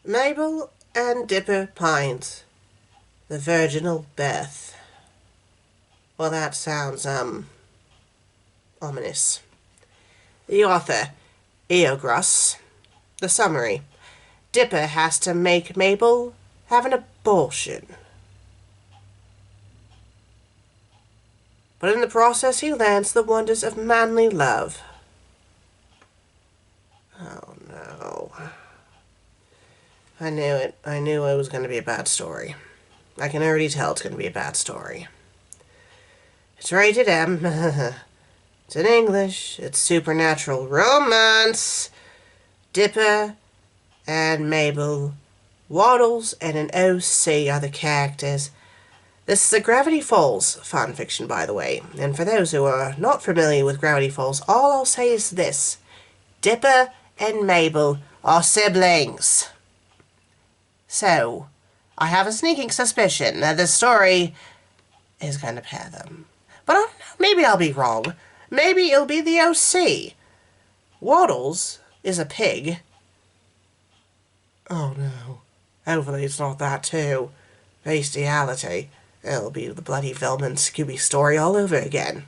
Mabel and Dipper Pines, the Virginal birth. Well, that sounds, ominous. The author, Eogros. The summary. Dipper has to make Mabel have an abortion. But in the process he learns the wonders of manly love. Oh no. I knew it. I knew it was going to be a bad story. I can already tell it's going to be a bad story. It's rated M. It's in English. It's supernatural romance. Dipper and Mabel. Waddles and an OC are the characters. This is a Gravity Falls fanfiction, by the way. And for those who are not familiar with Gravity Falls, all I'll say is this. Dipper and Mabel are siblings. So, I have a sneaking suspicion that the story is going to pair them. But I don't know, maybe I'll be wrong. Maybe it'll be the OC. Waddles is a pig. Oh no. Hopefully it's not that too. Bestiality. It'll be the bloody Velma and Scooby story all over again.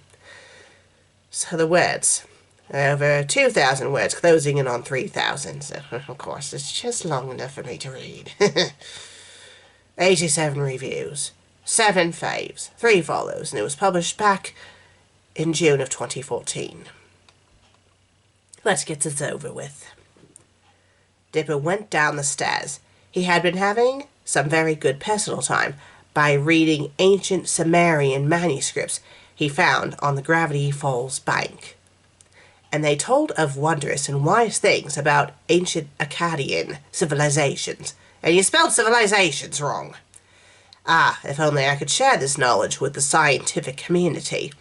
So the words. Over 2,000 words, closing in on 3,000. So, of course, it's just long enough for me to read. 87 reviews. 7 faves. 3 follows. And it was published back in June of 2014. Let's get this over with. Dipper went down the stairs. He had been having some very good personal time by reading ancient Sumerian manuscripts he found on the Gravity Falls bank. And they told of wondrous and wise things about ancient Akkadian civilizations. And you spelled civilizations wrong. Ah, if only I could share this knowledge with the scientific community.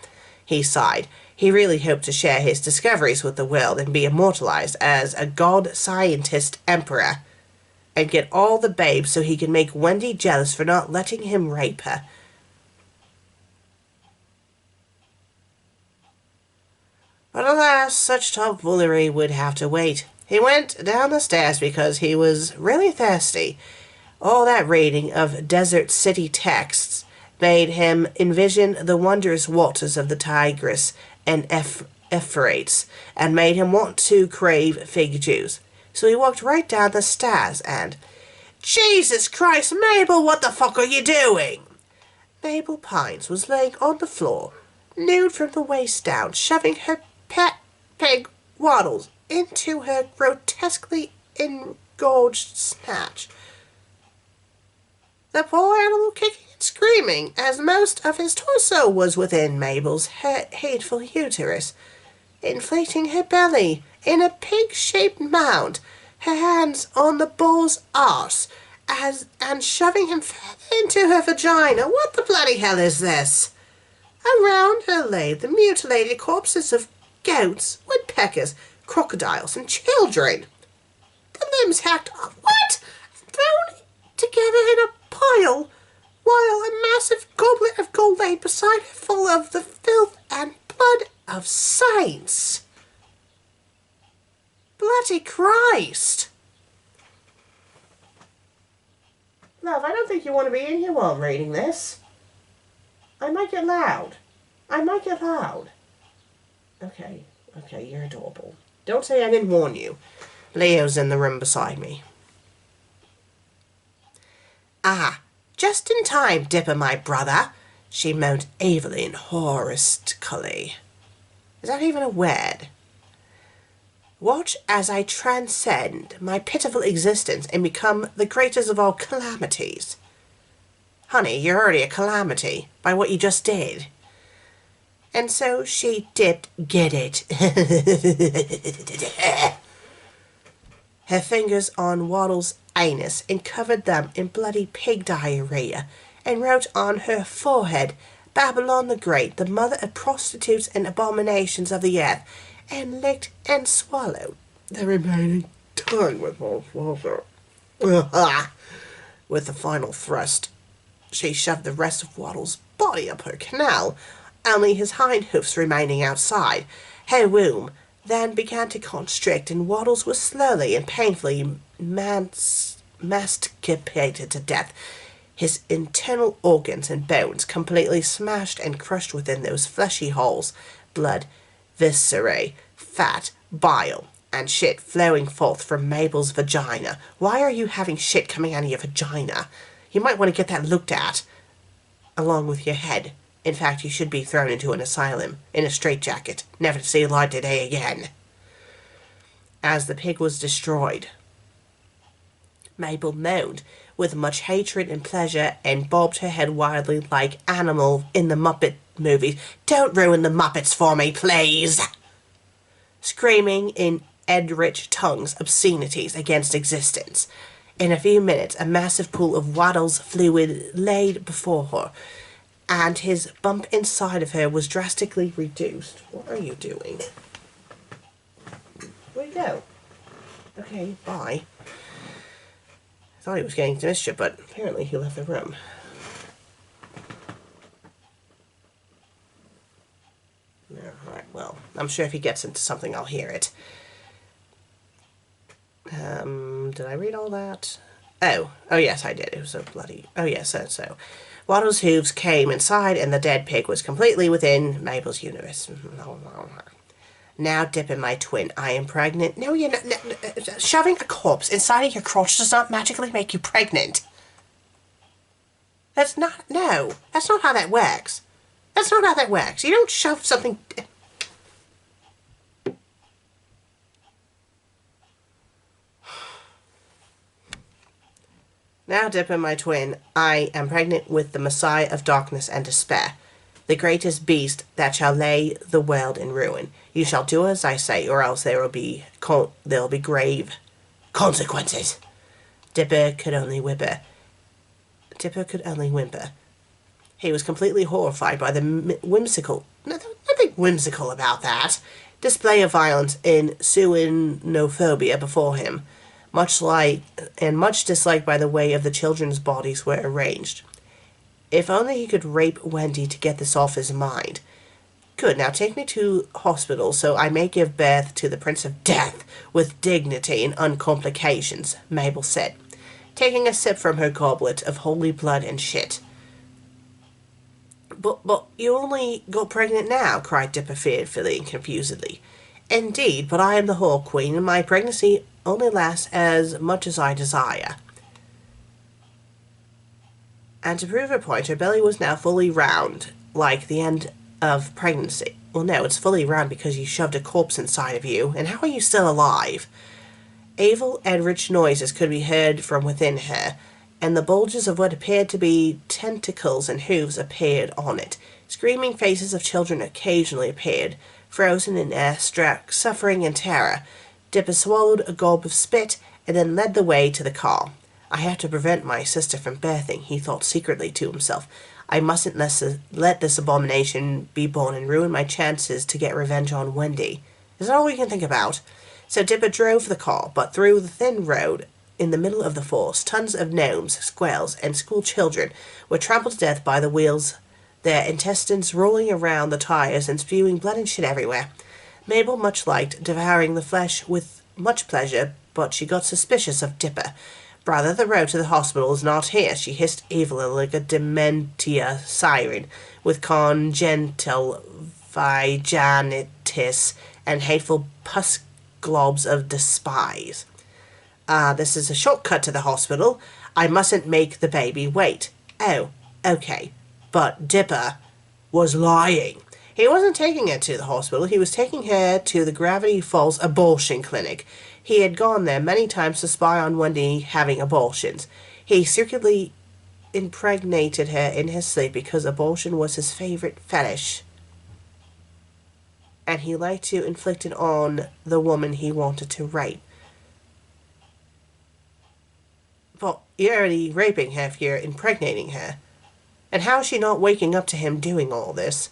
He sighed. He really hoped to share his discoveries with the world and be immortalized as a god-scientist emperor. And get all the babes so he can make Wendy jealous for not letting him rape her. But alas, such tomfoolery would have to wait. He went down the stairs because he was really thirsty. All that reading of desert city texts made him envision the wondrous waters of the Tigris and Euphrates, and made him want to crave fig juice. So he walked right down the stairs and... Jesus Christ, Mabel, what the fuck are you doing? Mabel Pines was laying on the floor, nude from the waist down, shoving her pet pig Waddles into her grotesquely engorged snatch. The poor animal kicking and screaming as most of his torso was within Mabel's hateful uterus, inflating her belly in a pig-shaped mound, her hands on the bull's arse, and shoving him further into her vagina. What the bloody hell is this? Around her lay the mutilated corpses of goats, woodpeckers, crocodiles, and children. The limbs hacked off. What? Thrown together in a pile, while a massive goblet of gold lay beside her full of the filth and blood of saints. Bloody Christ! Love, I don't think you want to be in here while I'm reading this. I might get loud. Okay, you're adorable. Don't say I didn't warn you. Leo's in the room beside me. Ah, just in time, Dipper, my brother, she moaned Evelyn horroristically. Is that even a word? Watch as I transcend my pitiful existence and become the greatest of all calamities. Honey, you're already a calamity by what you just did. And so she dipped, get it. Her fingers on Waddle's anus and covered them in bloody pig diarrhea, and wrote on her forehead, Babylon the Great, the mother of prostitutes and abominations of the earth, and licked and swallowed the remaining tongue with all water. With the final thrust, she shoved the rest of Waddle's body up her canal, only his hind hoofs remaining outside. Her womb then began to constrict, and Waddles was slowly and painfully masticated to death, his internal organs and bones completely smashed and crushed within those fleshy holes, blood, viscerae, fat, bile, and shit flowing forth from Mabel's vagina. Why are you having shit coming out of your vagina? You might want to get that looked at, along with your head. In fact, you should be thrown into an asylum, in a straitjacket, never to see light of day again. As the pig was destroyed, Mabel moaned with much hatred and pleasure and bobbed her head wildly like Animal in the Muppet movies. Don't ruin the Muppets for me, please! Screaming in eldritch tongues obscenities against existence. In a few minutes, a massive pool of Waddle's fluid laid before her, and his bump inside of her was drastically reduced. What are you doing? Where'd you go? Okay, bye. I thought he was getting to mischief, but apparently he left the room. Alright, well, I'm sure if he gets into something, I'll hear it. Did I read all that? Oh yes, I did. It was so bloody... Oh yes, so. Waddle's hooves came inside, and the dead pig was completely within Mabel's universe. Now, Dipper, my twin, I am pregnant. No, you're not. No, shoving a corpse inside of your crotch does not magically make you pregnant. That's not... No, that's not how that works. That's not how that works. You don't shove something... Now, Dipper, my twin, I am pregnant with the Messiah of darkness and despair, the greatest beast that shall lay the world in ruin. You shall do as I say, or else there will be grave consequences. Dipper could only whimper. He was completely horrified by the whimsical... Nothing whimsical about that. Display of violence in suinophobia before him. Much disliked by the way of the children's bodies were arranged. If only he could rape Wendy to get this off his mind. Good, now take me to hospital so I may give birth to the Prince of Death with dignity and uncomplications, Mabel said, taking a sip from her goblet of holy blood and shit. But you only got pregnant now, cried Dipper fearfully and confusedly. Indeed, but I am the Hawk Queen, and my pregnancy only lasts as much as I desire. And to prove her point, her belly was now fully round, like the end of pregnancy. Well, no, it's fully round because you shoved a corpse inside of you, and how are you still alive? Evil and rich noises could be heard from within her, and the bulges of what appeared to be tentacles and hooves appeared on it. Screaming faces of children occasionally appeared, frozen in awe-struck suffering and terror. Dipper swallowed a gulp of spit and then led the way to the car. I have to prevent my sister from birthing, he thought secretly to himself. I mustn't let this abomination be born and ruin my chances to get revenge on Wendy. Is that all we can think about? So Dipper drove the car, but through the thin road in the middle of the forest, tons of gnomes, squirrels, and school children were trampled to death by the wheels, their intestines rolling around the tires and spewing blood and shit everywhere. Mabel much liked devouring the flesh with much pleasure, but she got suspicious of Dipper. Brother, the road to the hospital is not here, she hissed evilly like a dementia siren, with congenital vaginitis and hateful pus globs of despise. This is a shortcut to the hospital. I mustn't make the baby wait. Oh, okay. But Dipper was lying. He wasn't taking her to the hospital. He was taking her to the Gravity Falls abortion clinic. He had gone there many times to spy on Wendy having abortions. He secretly impregnated her in his sleep because abortion was his favorite fetish. And he liked to inflict it on the woman he wanted to rape. But you're already raping her if you're impregnating her. And how is she not waking up to him doing all this?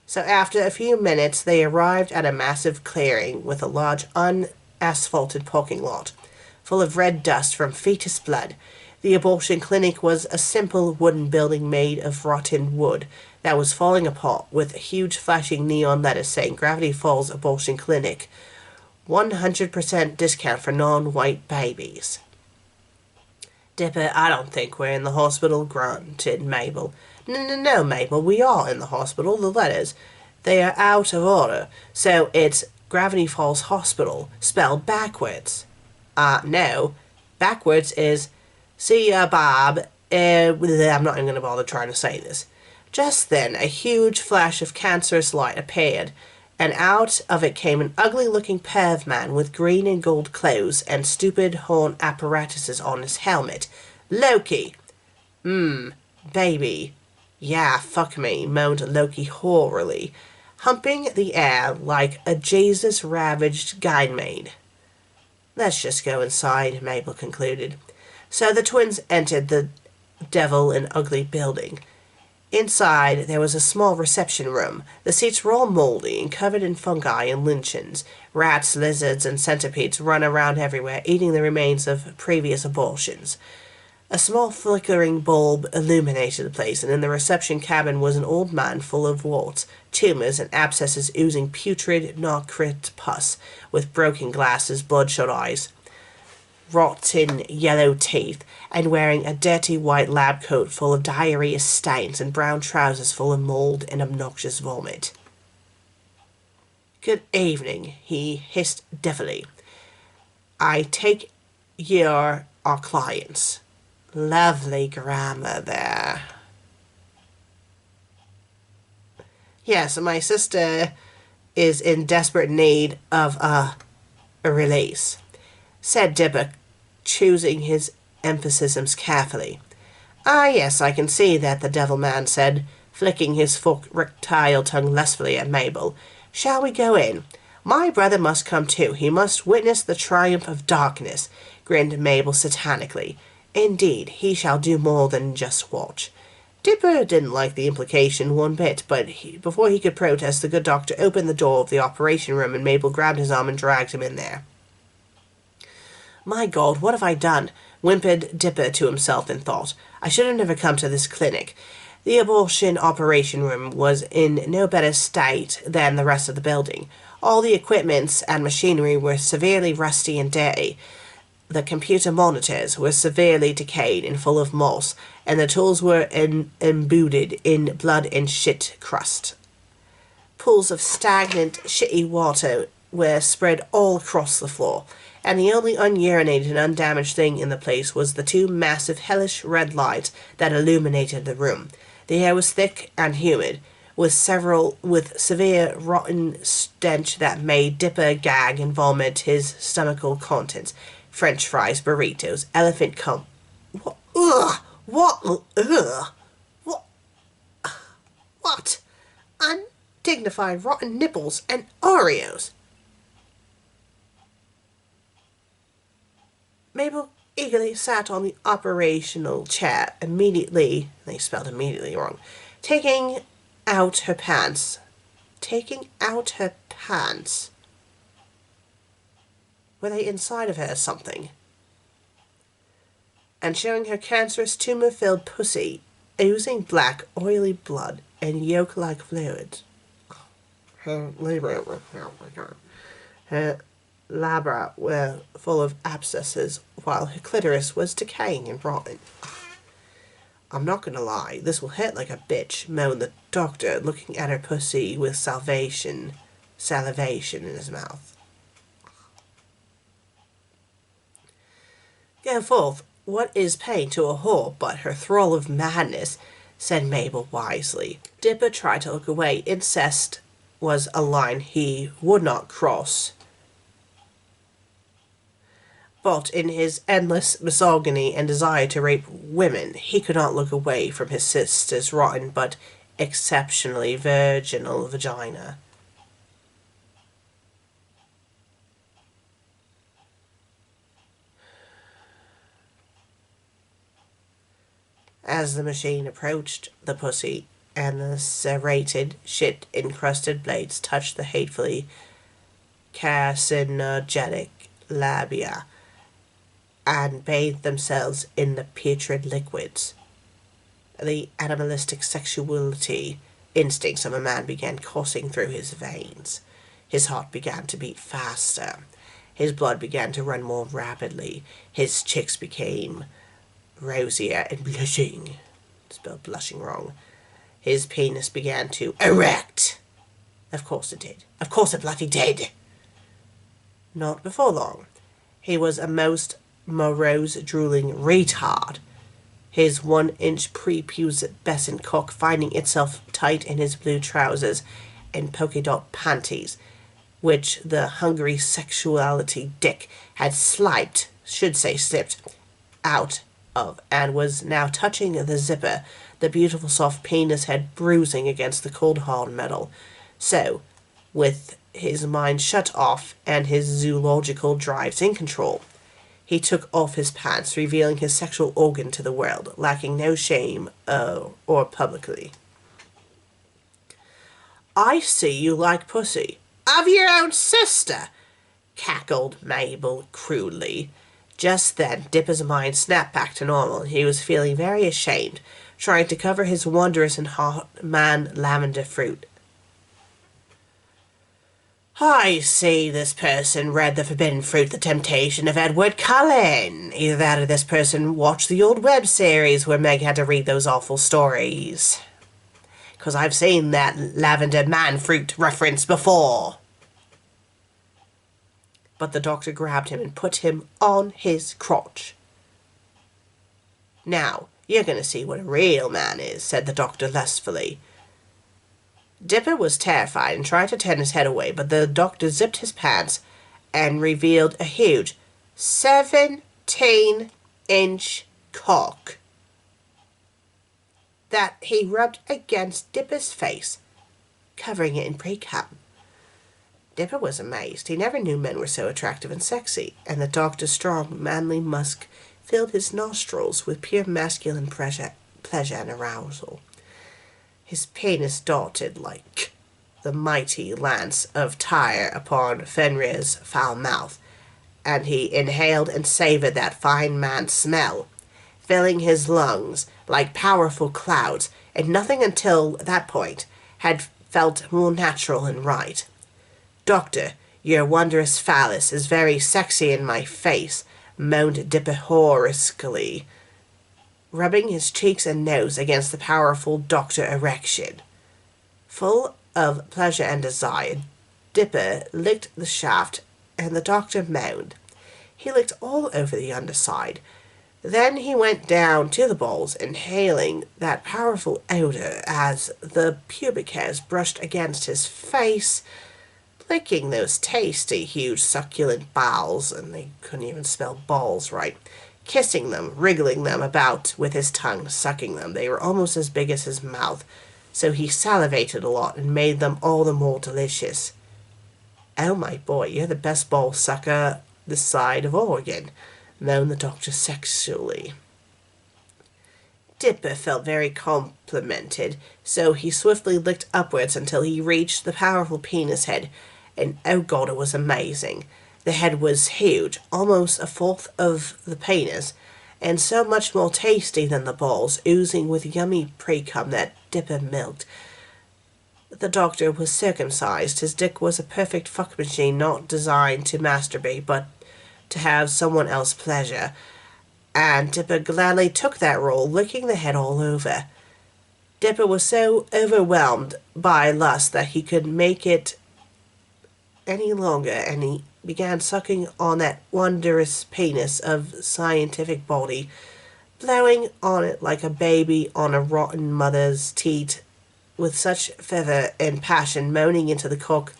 So after a few minutes, they arrived at a massive clearing with a large unasphalted parking lot, full of red dust from fetus blood. The abortion clinic was a simple wooden building made of rotten wood that was falling apart, with a huge flashing neon letters saying Gravity Falls Abortion Clinic, 100% discount for non-white babies. Dipper, I don't think we're in the hospital, grunted Mabel. No, Mabel, we are in the hospital. The letters, they are out of order. So it's Gravity Falls Hospital, spelled backwards. No. Backwards is, see ya, Bob. I'm not even going to bother trying to say this. Just then, a huge flash of cancerous light appeared, and out of it came an ugly-looking perv man with green and gold clothes and stupid horn apparatuses on his helmet. Loki! Baby. Yeah, fuck me, moaned Loki horribly, humping the air like a Jesus-ravaged guide-maid. Let's just go inside, Mabel concluded. So the twins entered the devil and ugly building. Inside, there was a small reception room. The seats were all moldy and covered in fungi and lichens. Rats, lizards, and centipedes run around everywhere, eating the remains of previous abortions. A small flickering bulb illuminated the place, and in the reception cabin was an old man full of warts, tumours, and abscesses oozing putrid, not-crit pus, with broken glasses, bloodshot eyes, rotten yellow teeth, and wearing a dirty white lab coat full of diarrhea stains and brown trousers full of mould and obnoxious vomit. Good evening, he hissed deafily. I take you're our clients. Lovely grammar there. Yes, my sister is in desperate need of a release, said Dipper, choosing his emphasis carefully. Ah, yes, I can see that, the devil man said, flicking his forked reptile tongue lustfully at Mabel. Shall we go in? My brother must come too. He must witness the triumph of darkness, grinned Mabel satanically. Indeed, he shall do more than just watch. Dipper didn't like the implication one bit, but before he could protest, the good doctor opened the door of the operation room, and Mabel grabbed his arm and dragged him in there. My God, what have I done? Whimpered Dipper to himself in thought. I should have never come to this clinic. The abortion operation room was in no better state than the rest of the building. All the equipments and machinery were severely rusty and dirty. The computer monitors were severely decayed and full of moss, and the tools were embedded in blood and shit crust. Pools of stagnant, shitty water were spread all across the floor, and the only unurinated and undamaged thing in the place was the two massive hellish red lights that illuminated the room. The air was thick and humid, with severe rotten stench that made Dipper gag and vomit his stomachal contents. French fries, burritos, elephant cum. What? Ugh! What? Ugh! What? Undignified rotten nipples and Oreos. Mabel eagerly sat on the operational chair, immediately, they spelled immediately wrong, taking out her pants. Were they inside of her or something? And showing her cancerous, tumor-filled pussy, oozing black, oily blood and yolk-like fluids. Her labra were full of abscesses, while her clitoris was decaying and rotten. I'm not gonna lie, this will hurt like a bitch, moaned the doctor, looking at her pussy with salivation in his mouth. Go forth, what is pain to a whore but her thrall of madness, said Mabel wisely. Dipper tried to look away. Incest was a line he would not cross. But in his endless misogyny and desire to rape women, he could not look away from his sister's rotten but exceptionally virginal vagina. As the machine approached the pussy, and the serrated, shit-encrusted blades touched the hatefully carcinogenic labia and bathed themselves in the putrid liquids. The animalistic sexuality instincts of a man began coursing through his veins. His heart began to beat faster. His blood began to run more rapidly. His cheeks became rosier and blushing, spelled blushing wrong, his penis began to erect. Of course it did. Of course it bloody did. Not before long. He was a most morose, drooling retard, his 1-inch prepubescent cock finding itself tight in his blue trousers and polka dot panties, which the hungry sexuality dick had slipped out of, and was now touching the zipper, the beautiful soft penis head bruising against the cold hard metal. So, with his mind shut off and his zoological drives in control, he took off his pants, revealing his sexual organ to the world, lacking no shame or publicity. "I see you like pussy. Of your own sister," cackled Mabel crudely. Just then, Dipper's mind snapped back to normal, and he was feeling very ashamed, trying to cover his wondrous and hot man lavender fruit. "I see this person read The Forbidden Fruit, The Temptation of Edward Cullen. Either that or this person watched the old web series where Meg had to read those awful stories. 'Cause I've seen that lavender man fruit reference before." But the doctor grabbed him and put him on his crotch. "Now, you're going to see what a real man is," said the doctor lustfully. Dipper was terrified and tried to turn his head away, but the doctor zipped his pants and revealed a huge 17-inch cock that he rubbed against Dipper's face, covering it in pre-cum. Dipper was amazed. He never knew men were so attractive and sexy, and the doctor's strong, manly musk filled his nostrils with pure masculine pleasure and arousal. His penis darted like the mighty lance of Tyre upon Fenrir's foul mouth, and he inhaled and savoured that fine man's smell, filling his lungs like powerful clouds, and nothing until that point had felt more natural and right. "Doctor, your wondrous phallus is very sexy in my face," moaned Dipper hoarsely, rubbing his cheeks and nose against the powerful doctor erection. Full of pleasure and desire, Dipper licked the shaft, and the doctor moaned. He licked all over the underside. Then he went down to the balls, inhaling that powerful odor as the pubic hairs brushed against his face, licking those tasty, huge, succulent balls, and they couldn't even spell balls right, kissing them, wriggling them about with his tongue, sucking them. They were almost as big as his mouth, so he salivated a lot and made them all the more delicious. "Oh, my boy, you're the best ball sucker this side of Oregon," moaned the doctor sexually. Dipper felt very complimented, so he swiftly licked upwards until he reached the powerful penis head, and oh God, it was amazing. The head was huge, almost a fourth of the penis, and so much more tasty than the balls, oozing with yummy pre-cum that Dipper milked. The doctor was circumcised. His dick was a perfect fuck machine, not designed to masturbate, but to have someone else's pleasure, and Dipper gladly took that role, licking the head all over. Dipper was so overwhelmed by lust that he couldn't make it any longer, and he began sucking on that wondrous penis of scientific body, blowing on it like a baby on a rotten mother's teat, with such fervour and passion, moaning into the cock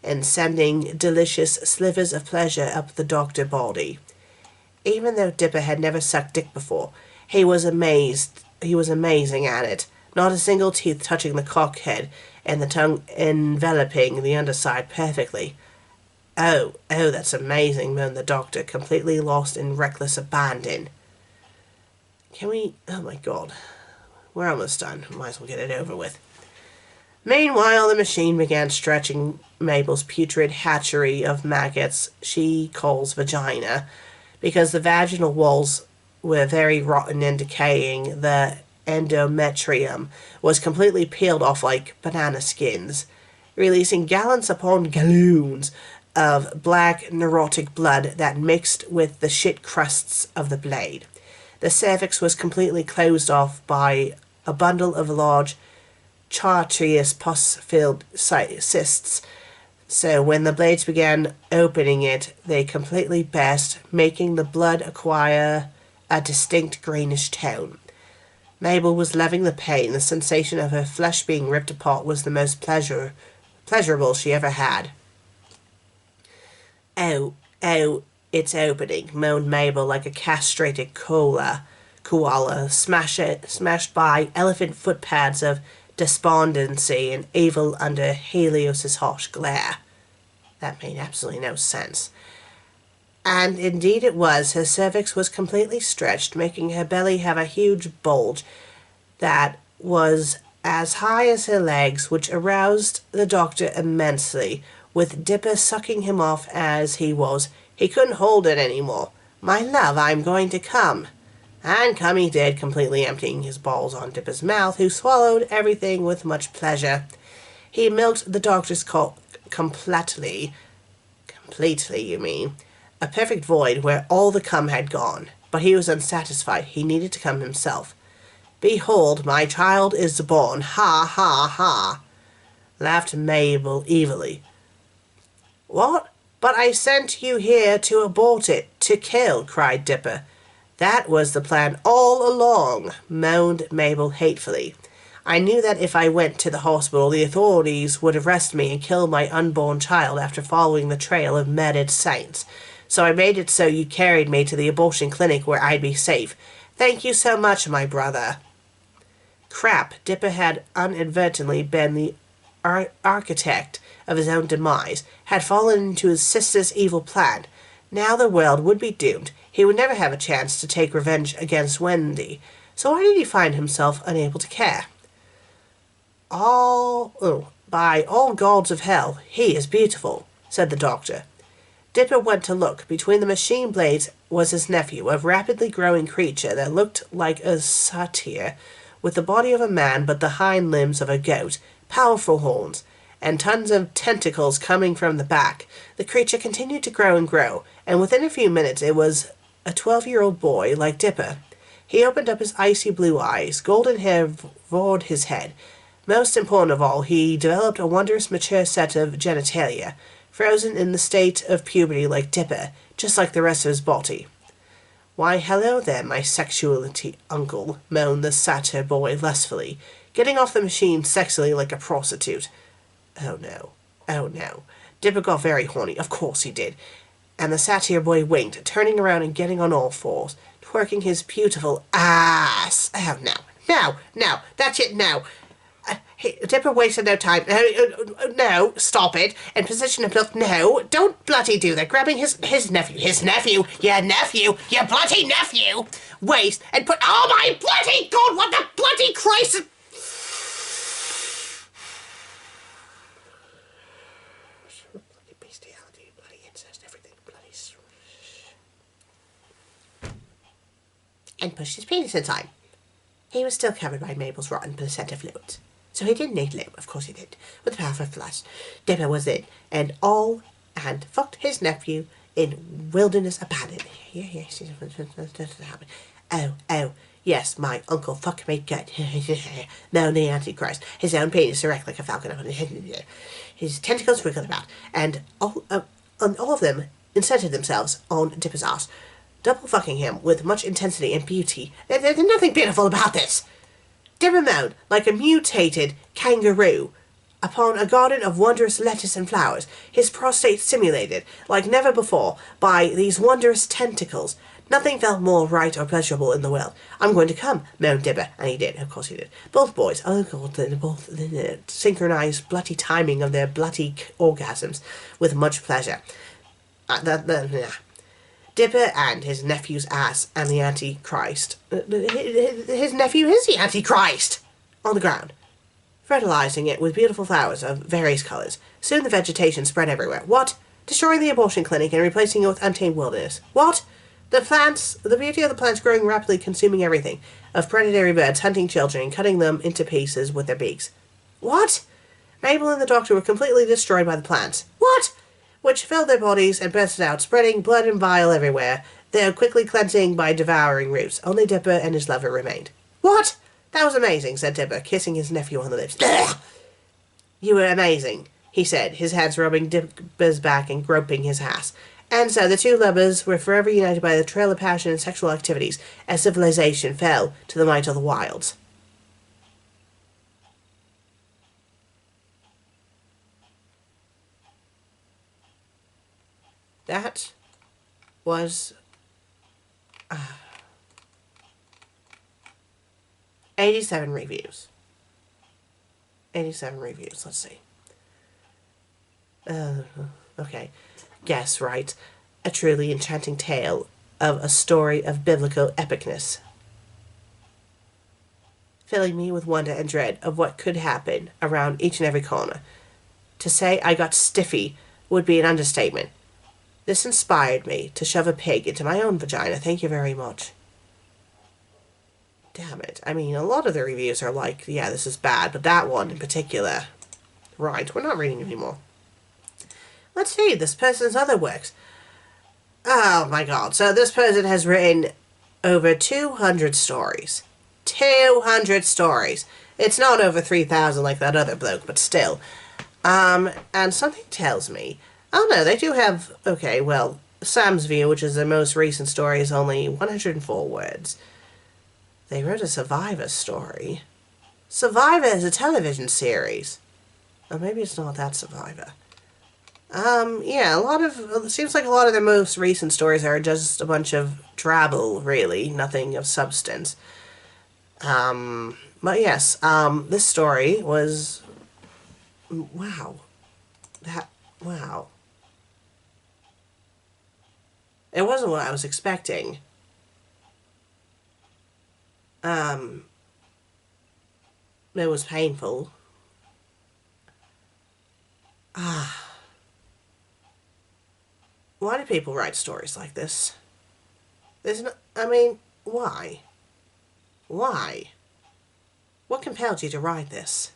and sending delicious slivers of pleasure up the doctor body. Even though Dipper had never sucked dick before, he was amazing at it, not a single teeth touching the cock head, and the tongue enveloping the underside perfectly. Oh, that's amazing," moaned the doctor, completely lost in reckless abandon. Oh my God. We're almost done. Might as well get it over with. Meanwhile, the machine began stretching Mabel's putrid hatchery of maggots she calls vagina, because the vaginal walls were very rotten and decaying. The endometrium was completely peeled off like banana skins, releasing gallons upon gallons of black neurotic blood that mixed with the shit crusts of the blade. The cervix was completely closed off by a bundle of large chartreuse pus-filled cysts. So when the blades began opening it, they completely burst, making the blood acquire a distinct greenish tone. Mabel was loving the pain. The sensation of her flesh being ripped apart was the most pleasurable she ever had. "Oh, oh, it's opening," moaned Mabel like a castrated koala smashed by elephant footpads of despondency and evil under Helios's harsh glare. That made absolutely no sense. And indeed it was. Her cervix was completely stretched, making her belly have a huge bulge that was as high as her legs, which aroused the doctor immensely, with Dipper sucking him off as he was. He couldn't hold it any more. "My love, I'm going to come." And come he did, completely emptying his balls on Dipper's mouth, who swallowed everything with much pleasure. He milked the doctor's cock completely, you mean. A perfect void where all the cum had gone. But he was unsatisfied. He needed to come himself. "Behold, my child is born. Ha, ha, ha," laughed Mabel evilly. "What? But I sent you here to abort it, to kill," cried Dipper. "That was the plan all along," moaned Mabel hatefully. "I knew that if I went to the hospital, the authorities would arrest me and kill my unborn child after following the trail of murdered saints. So I made it so you carried me to the abortion clinic where I'd be safe. Thank you so much, my brother." Crap, Dipper had inadvertently been the architect of his own demise, had fallen into his sister's evil plan. Now the world would be doomed. He would never have a chance to take revenge against Wendy. So why did he find himself unable to care? By all gods of hell, he is beautiful," said the doctor. Dipper went to look. Between the machine blades was his nephew, a rapidly growing creature that looked like a satyr, with the body of a man but the hind limbs of a goat, powerful horns, and tons of tentacles coming from the back. The creature continued to grow and grow, and within a few minutes it was a 12-year-old boy like Dipper. He opened up his icy blue eyes. Golden hair roared his head. Most important of all, he developed a wondrous mature set of genitalia, frozen in the state of puberty like Dipper, just like the rest of his body. "Why, hello there, my sexuality uncle," moaned the satyr boy lustfully, getting off the machine sexily like a prostitute. Oh no. Oh no. Dipper got very horny. Of course he did. And the satyr boy winked, turning around and getting on all fours, twerking his beautiful ass. Oh no. No. No. That's it. No. Dipper wasted no time. No, stop it. In position of look. No, don't bloody do that. Grabbing his nephew. His nephew. Your nephew. Your bloody nephew. Waste and put. Oh my bloody God! What the bloody Christ! Bloody bestiality. Bloody incest. Everything. Bloody. And pushed his penis inside. He was still covered by Mabel's rotten placenta fluids. So he didn't need lube, of course he did, with the power of flush. Dipper was in, and fucked his nephew in wilderness abandon. Yes, yes, my uncle fucked me good. No, the Antichrist, his own penis erect like a falcon. His tentacles wriggled about, and all of them inserted themselves on Dipper's ass, double fucking him with much intensity and beauty. There's nothing beautiful about this. Dipper moaned like a mutated kangaroo upon a garden of wondrous lettuce and flowers, his prostate stimulated like never before by these wondrous tentacles. Nothing felt more right or pleasurable in the world. "I'm going to come," moaned Dipper, and he did. Of course he did. Both boys, oh God, they both synchronized bloody timing of their bloody orgasms with much pleasure. Dipper and his nephew's ass and the Antichrist. His nephew is the Antichrist! On the ground, fertilizing it with beautiful flowers of various colors. Soon the vegetation spread everywhere. What? Destroying the abortion clinic and replacing it with untamed wilderness. What? The beauty of the plants growing rapidly, consuming everything. Of predatory birds hunting children and cutting them into pieces with their beaks. What? Mabel and the doctor were completely destroyed by the plants. What? Which filled their bodies and bursted out, spreading blood and bile everywhere. though quickly cleansing by devouring roots. Only Dipper and his lover remained. What? That was amazing, said Dipper, kissing his nephew on the lips. You were amazing, he said, his hands rubbing Dipper's back and groping his ass. And so the two lovers were forever united by the trail of passion and sexual activities as civilization fell to the might of the wilds. That was 87 reviews. 87 reviews, let's see. Okay. Guess right. A truly enchanting tale of a story of biblical epicness, filling me with wonder and dread of what could happen around each and every corner. To say I got stiffy would be an understatement. This inspired me to shove a pig into my own vagina. Thank you very much. Damn it. I mean, a lot of the reviews are like, yeah, this is bad, but that one in particular. Right, we're not reading anymore. Let's see, this person's other works. Oh my god, so this person has written over 200 stories. 200 stories. It's not over 3,000 like that other bloke, but still. And something tells me, oh no, they do have, okay, well, Sam's View, which is the most recent story, is only 104 words. They wrote a Survivor story. Survivor is a television series. Or maybe it's not that Survivor. Yeah, it seems like a lot of the most recent stories are just a bunch of drabble, really, nothing of substance. But yes, this story was, wow. Wow. It wasn't what I was expecting. It was painful. Why do people write stories like this? I mean, why? Why? What compelled you to write this?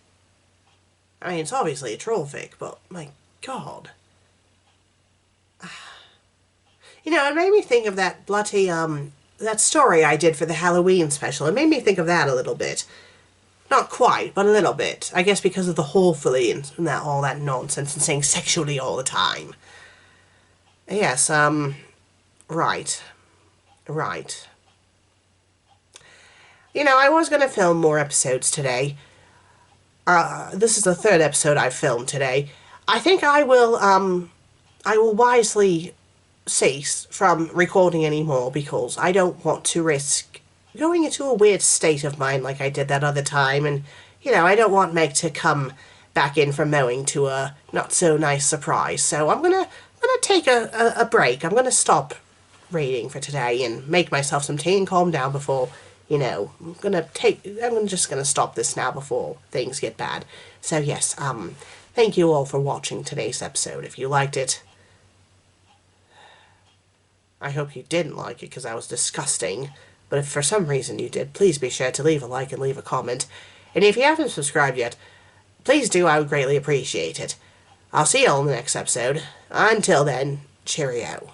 I mean, it's obviously a troll fic, but my god. You know, it made me think of that bloody, that story I did for the Halloween special. It made me think of that a little bit. Not quite, but a little bit. I guess because of the hawfully and that, all that nonsense and saying sexually all the time. Yes, right. Right. You know, I was going to film more episodes today. This is the third episode I've filmed today. I think I will wisely cease from recording anymore because I don't want to risk going into a weird state of mind like I did that other time, and, you know, I don't want Meg to come back in from mowing to a not-so-nice surprise, so I'm gonna take a break. I'm gonna stop reading for today and make myself some tea and calm down before, you know, I'm just gonna stop this now before things get bad. So yes, thank you all for watching today's episode. If you liked it, I hope you didn't like it because I was disgusting, but if for some reason you did, please be sure to leave a like and leave a comment. And if you haven't subscribed yet, please do, I would greatly appreciate it. I'll see you all in the next episode. Until then, cheerio.